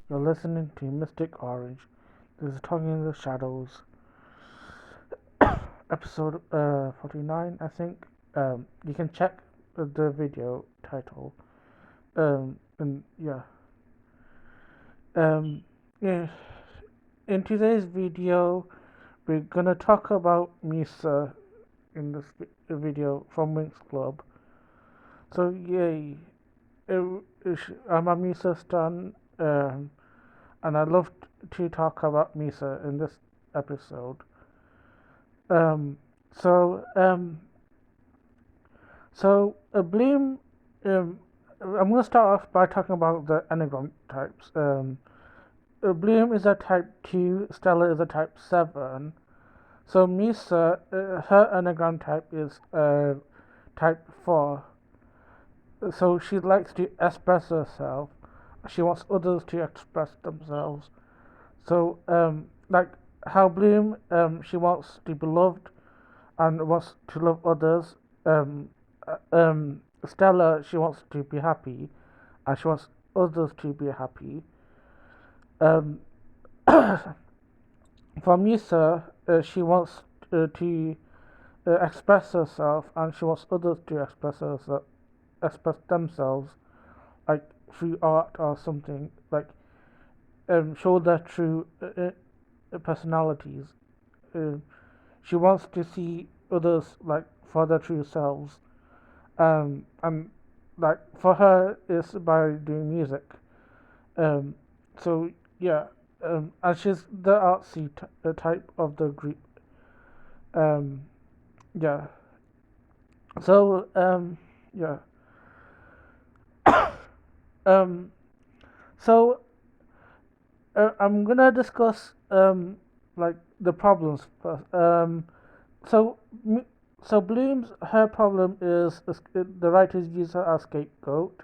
You're listening to Mystic Orange. This is Talking in the Shadows, episode 49, I think. You can check the video title. And yeah. Um, yeah. In today's video, we're gonna talk about Musa in this video from Winx Club. So, yay. I'm a Musa stan, and I'd love to talk about Musa in this episode. Um, so, um, Bloom. I'm going to start off by talking about the Enneagram types. Bloom is a type 2, Stella is a type 7. So, Musa, her Enneagram type is type 4. So, she likes to express herself. She wants others to express themselves. So, like how Bloom, she wants to be loved and wants to love others. Stella, she wants to be happy, and she wants others to be happy. Um, for Musa, she wants to express herself, and she wants others to express themselves, like through art or something, like show their true personalities. Uh, she wants to see others like for their true selves. And like for her it's by doing music. Um, so yeah, and she's the artsy type of the group. Um, yeah. So yeah. Um, so I'm gonna discuss like the problems first. So so Bloom's her problem is the writers use her as scapegoat.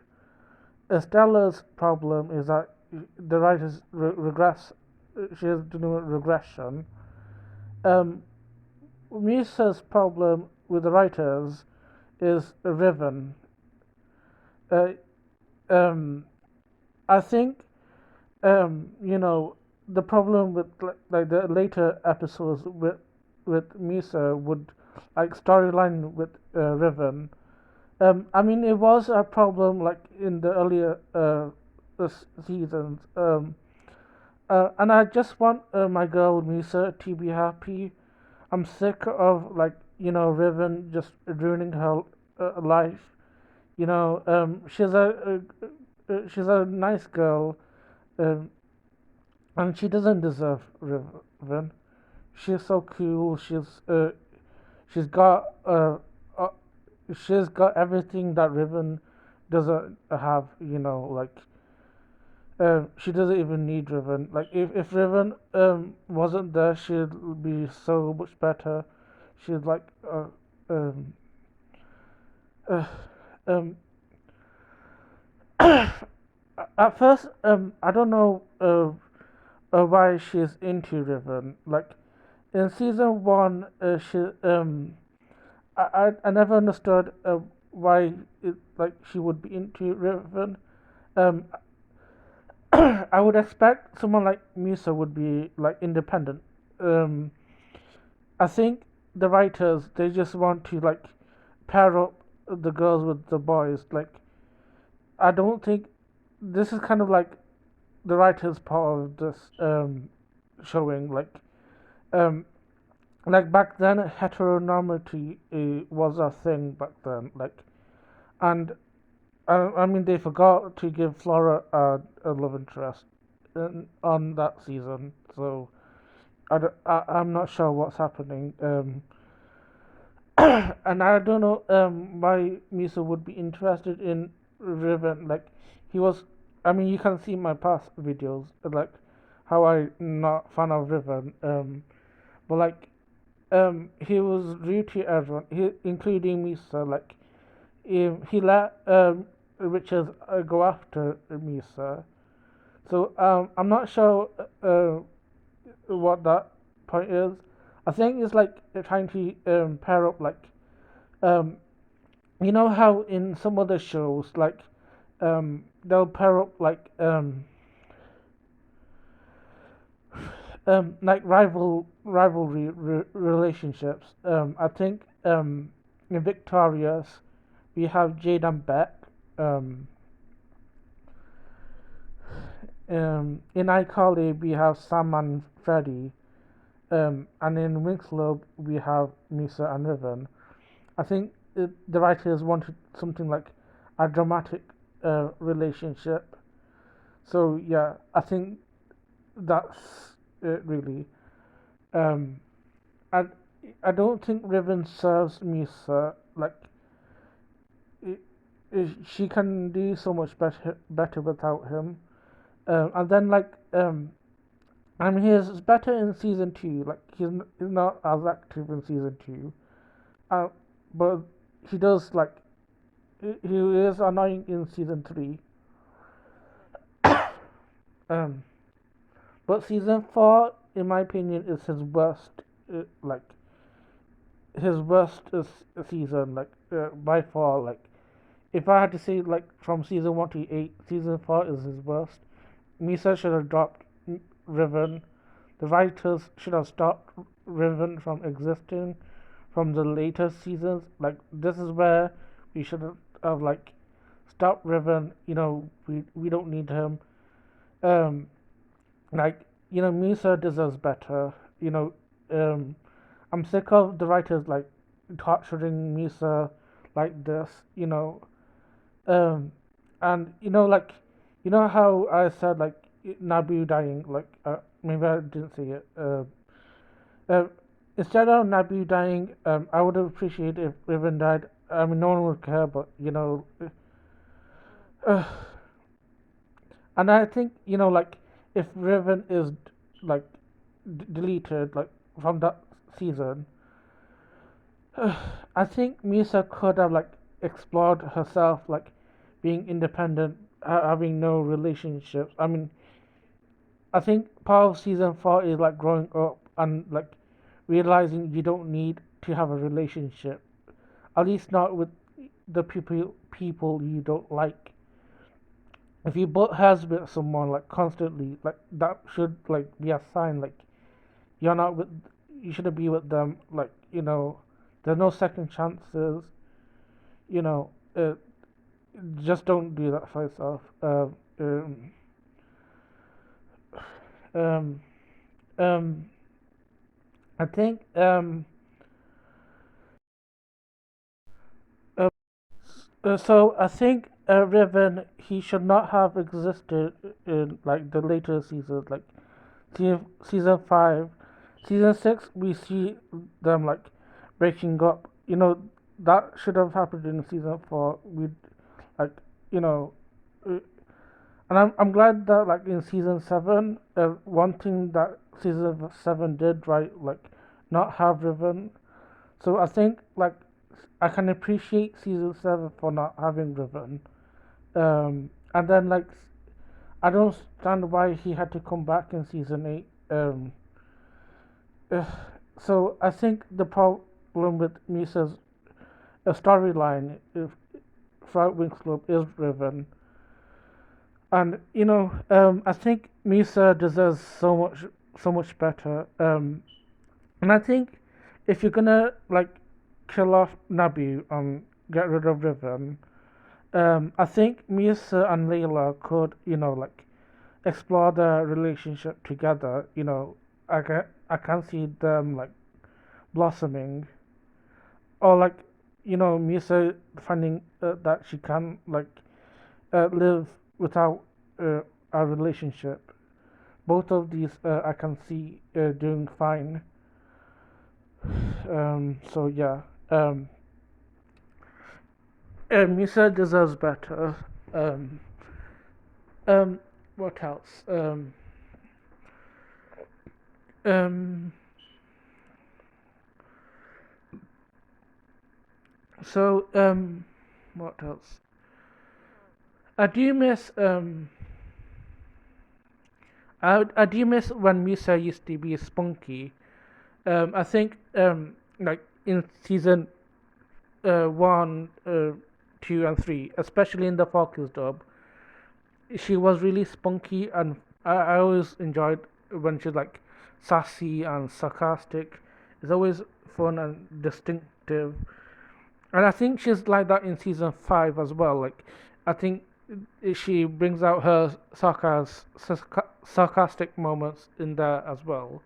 Stella's problem is that the writers regress. She has to do regression. Um, Musa's problem with the writers is Riven. Uh, um, I think you know the problem with like the later episodes with Musa would like storyline with Riven. I mean, it was a problem like in the earlier seasons. And I just want my girl Musa to be happy. I'm sick of like Riven just ruining her life. She's a nice girl, um, and she doesn't deserve Riven. She's so cool. She's got uh she's got everything that Riven doesn't have. Like she doesn't even need Riven. Like if Riven wasn't there, she'd be so much better. She'd like um uh, um at first I don't know why she's into Riven. Like in season one, she I never understood why like she would be into Riven. Um, I would expect someone like Musa would be like independent. Um, I think the writers they just want to like pair up the girls with the boys. Like I don't think this is kind of like the writers part of this showing. Um, like back then heteronormity was a thing back then. And I mean they forgot to give Flora a love interest on that season. So I'm not sure what's happening. And I don't know why Misa would be interested in Riven. Like he was. I mean, you can see my past videos, like how I not fan of Riven. But like he was rude to everyone, including Misa. Like he let Richard go after Misa. So I'm not sure what that point is. I think it's like trying to pair up like um, you know how in some other shows like they'll pair up like like rivalry relationships. I think in Victorious we have Jade and Beck. Um, in iCarly we have Sam and Freddie. And in Winx Club we have Musa and Riven. I think the writers wanted something like a dramatic relationship. So yeah, I think that's it really. Um, I I don't think Riven serves Musa like it, she can do so much better without him. And then I mean he's better in season two. Like he's not as active in season two. Uh, but he does like he is annoying in season three. Um, but season four, in my opinion, is his worst. Like his worst season, like by far. Like if I had to say, like from season one to eight, season four is his worst. Misa should have dropped Riven. The writers should have stopped Riven from existing from the later seasons. Like this is where we should have like stopped Riven. We don't need him. Um, like Musa deserves better. You know, um, I'm sick of the writers like torturing Musa like this. Um, and how I said like Nabu dying. Like maybe I didn't say it. Uh, Instead of Nabu dying, I would appreciate if Riven died. I mean, no one would care, but uh, and I think like if Riven is like deleted like from that season, I think Misa could have like explored herself, like being independent, having no relationships. I mean, I think part of season four is like growing up and like realizing you don't need to have a relationship, at least not with the people you don't like. If you butt heads with someone like constantly, like that should like be a sign like you're not with, you shouldn't be with them. Like there's no second chances. You know, just don't do that for yourself. Um, um, I think uh, so I think Riven he should not have existed in like the later seasons, like season five, season six. We see them like breaking up. That should have happened in season four. We like you know, uh, and I'm glad that like in season seven, one thing that season seven did right, like not have Riven. So I think like I can appreciate season seven for not having Riven. And then like I don't understand why he had to come back in season eight. Uh, so I think the problem with Misa's storyline if throughout Winx Club is Riven, and I think Misa deserves so much better. And I think if you're gonna like kill off Nabu and get rid of Riven, I think Misa and Layla could like explore their relationship together. I can see them like blossoming, or like Misa finding that she can like live without a relationship. Both of these I can see doing fine. So yeah, um, Misa deserves better. Um, what else? Um, so what else? I do miss I do miss when Misa used to be spunky. I think like in season one, two, and three, especially in the Focus dub, she was really spunky, and I always enjoyed when she like sassy and sarcastic. It's always fun and distinctive, and I think she's like that in season 5 as well. Like, I think she brings out her sarcastic moments in there as well.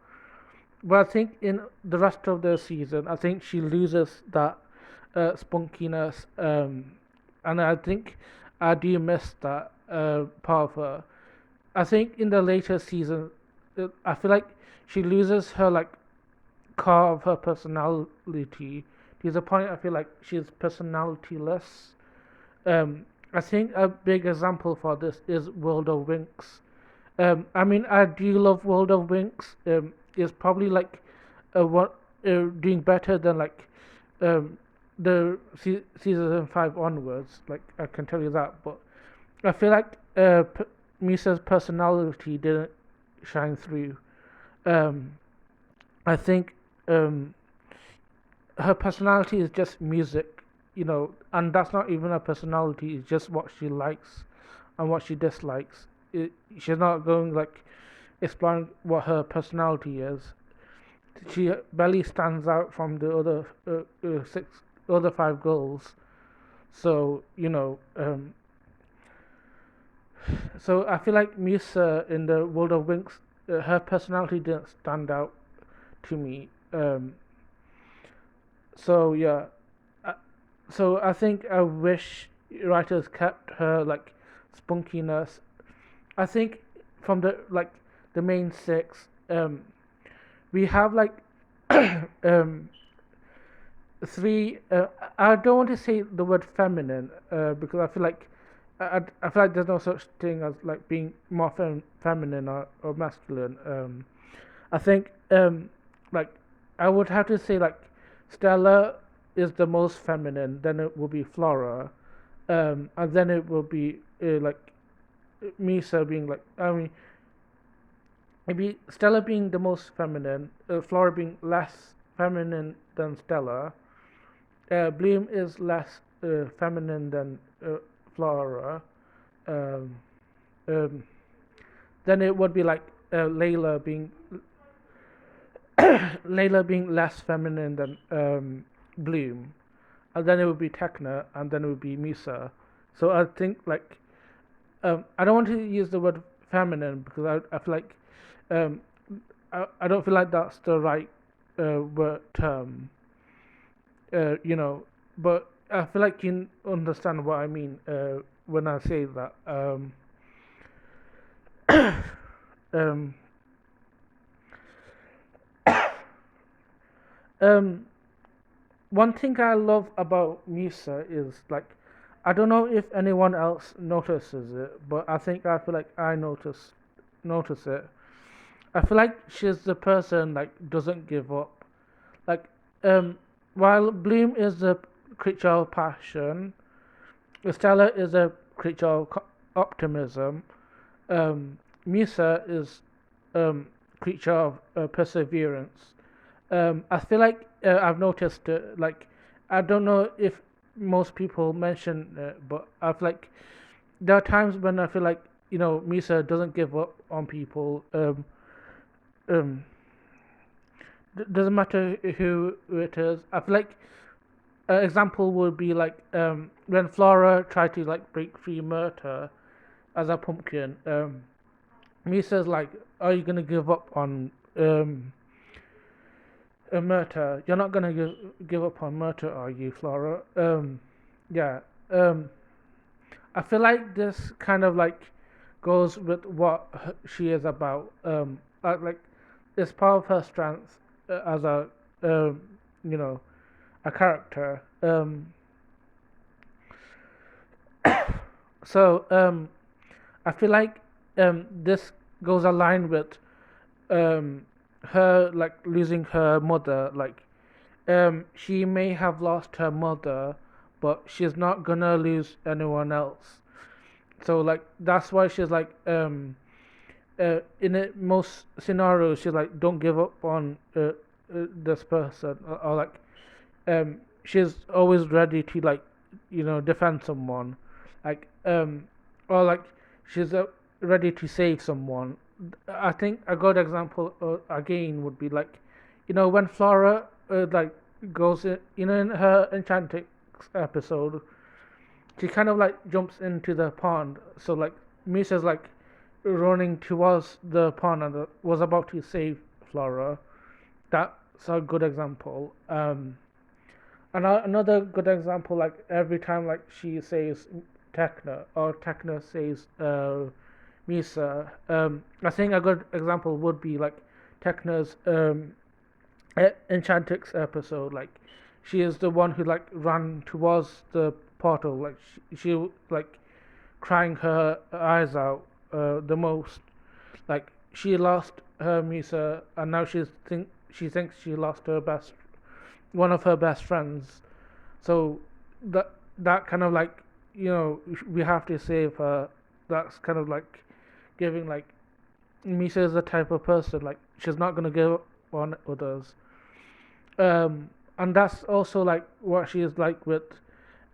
But I think in the rest of the season, I think she loses that spunkiness, and I think I do miss that part of her. I think in the later season, I feel like she loses her like core of her personality. To the point I feel like she's personalityless. I think a big example for this is World of Winx. I mean, I do love World of Winx. It's probably like what doing better than like um, the season 5 onwards. Like, I can tell you that, but I feel like Misa's personality didn't shine through. Um, I think um, her personality is just music, and that's not even her personality. It's just what she likes and what she dislikes. She's not going like exploring what her personality is. She barely stands out from the other other 5 girls. So so I feel like Musa in the World of Winx, her personality didn't stand out to me. So yeah, uh, so I think I wish writers kept her like spunkiness. I think from the main 6, we have like um 3. I don't want to say the word feminine because I feel like I feel like there's no such thing as like being more feminine or masculine. I think like I would have to say like Stella is the most feminine. Then it will be Flora, and then it will be like Misa being like, I mean, maybe Stella being the most feminine, Flora being less feminine than Stella. Bloom is less feminine than Flora. Um, um, then it would be like Layla being Layla being less feminine than Bloom, and then it would be Tekna, and then it would be Misa. So I think like I don't want to use the word feminine because I feel like um, I don't feel like that's the right word term. You know, but I feel like you understand what I mean when I say that. Um, um, One thing I love about Musa is like I don't know if anyone else notices it, but I feel like I notice it. I feel like she's the person like doesn't give up. Like um, while Bloom is a creature of passion, Stella is a creature of optimism. Musa is creature of perseverance. I feel like I've noticed like I don't know if most people mention it, but I've like there are times when I feel like Misa doesn't give up on people. Um, doesn't matter who it is. I feel like an example would be like when Flora tried to like break free Murta as a pumpkin. Misa's like, "Are you gonna give up on Murta? You're not gonna give up on Murta, are you, Flora?" Yeah. Um, I feel like this kind of like goes with what she is about. Like it's part of her strength as um, you know, a character. So I feel like this goes aligned with um, her like losing her mother. Like she may have lost her mother, but she's not gonna lose anyone else. So like that's why she's like in most scenarios she's like don't give up on this person or like she's always ready to like defend someone like or like she's ready to save someone I think a good example again would be like, when Flora like goes in, in her Enchantrix episode, she kind of like jumps into the pond. So like Misa's like running towards the pond and was about to save Flora. That's a good example. And another good example, like every time like she says Techna or Techna says Misa, I think a good example would be like Techna's Enchantrix episode. Like she is the one who like ran towards the portal. Like she like crying her eyes out the most. Like she lost her Misa, and now she thinks she lost her best one of her best friends. So that kind of like we have to save her. That's kind of like giving like Misa is the type of person like she's not gonna give up on others. And that's also like what she is like with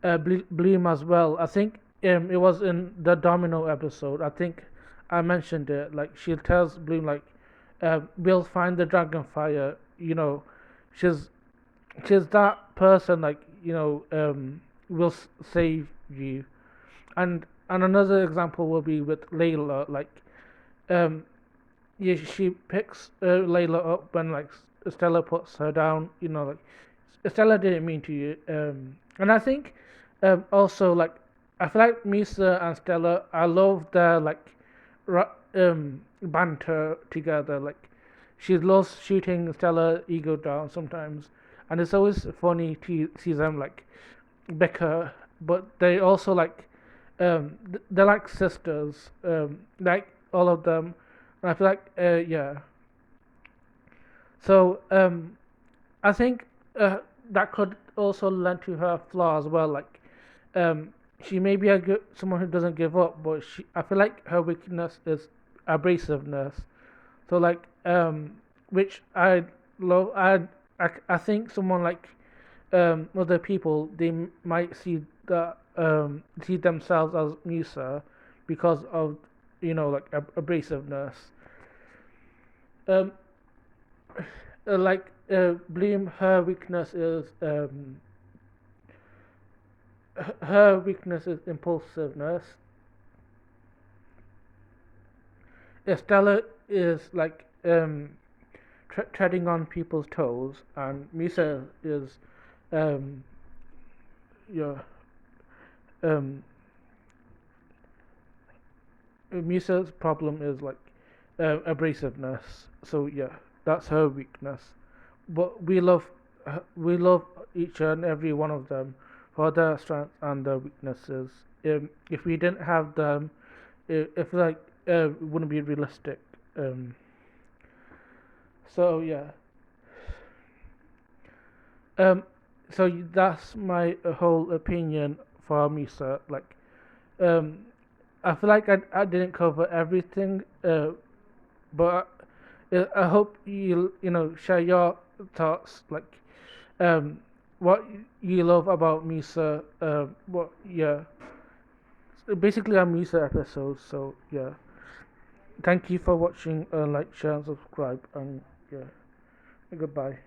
Bloom as well. I think it was in the Domino episode. I think I mentioned it. Like she tells Bloom like, "We'll find the Dragonfire." She's she's that person like will save you. And another example will be with Layla. Like um, yeah, she picks Layla up when like Stella puts her down. Like Stella didn't mean to you. And I think also like I feel like Misa and Stella, I love their like banter together. Like she loves shooting Stella ego down sometimes, and it's always funny to see them like bicker. But they also like they're like sisters, like all of them. And I feel like yeah. So I think that could also lend to her flaw as well. Like she may be someone who doesn't give up, but I feel like her weakness is abrasiveness. So like which I love. I think someone like other people, they might see themselves as Musa because of like abrasiveness. Um, Bloom, her weakness is impulsiveness. Estella is like treading on people's toes, and Musa is um yeah um Musa's problem is like abrasiveness. So yeah, that's her weakness. But we love each and every one of them for their strengths and their weaknesses. If we didn't have them, if like it wouldn't be realistic. Um, so yeah. Um, so that's my whole opinion for Misa. Like um, I feel like I didn't cover everything. But I hope share your thoughts, like um, what you love about Misa. What yeah, basically a Misa episode. So yeah, thank you for watching. Like, share, and subscribe, and yeah, goodbye.